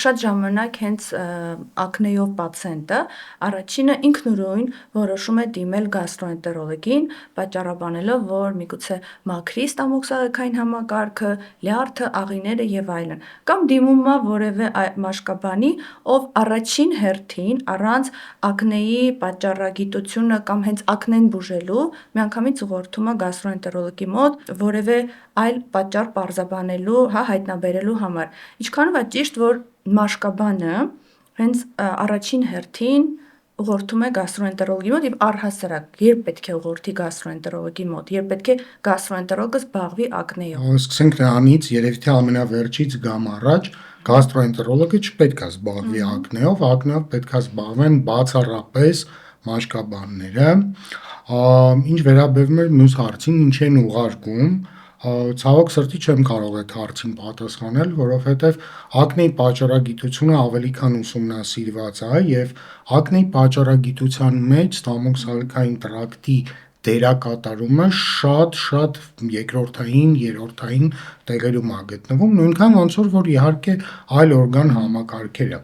Շատ ժամանակ հենց ակնեով պացիենտը առաջինը ինքնուրույն որոշում է դիմել գաստրոենտերոլոգին, պատճառաբանելով, որ միգուցե մաքրի ստամոքսահարքային համակարգը, լյարդը, աղիները եւ այլն, կամ դիմում է որևէ մաշկաբանի, ով առաջին հերթին առանց ակնեի պատճառագիտությունը կամ հենց ակնեն բուժելու միանգամից ուղղորդում է գաստրոենտերոլոգի մոտ որևէ այլ պատճառ պարզաբանելու, հայտնաբերելու համար։ Ինչքանով է ճիշտ, որ մաշկաբանը հենց առաջին հերթին ուղղորդում է գաստրոենտերոլոգի մոտ եւ առհասարակ երբ պետք է ուղղորդի գաստրոենտերոլոգի մոտ, երբ պետք է գաստրոենտերոլոգը զբաղվի ակնեով։ Սկսենք նրանից, երևի թե ամենավերջից գամ առաջ, գաստրոենտերոլոգը չպետք է զբաղվի ակնեով պետք է զբաղվեն բացառապես մաշկաբանները։ Ինչ վերաբերում է մյուս հարցին, ինչ են ուղարկում, ցավոք սրտի չեմ կարող այդ հարցին պատասխանել, որովհետև ակնեի պատճառագիտությունը ավելի քան ուսումնասիրված է եւ ակնեի պատճառագիտության մեջ ստամոքսահարքային տրակտի դերակատարումը շատ երկրորդային, երրորդային տեղերում է գտնվում, նույնքան ոնց որ իհարկե այլ օրգան համակարգերը։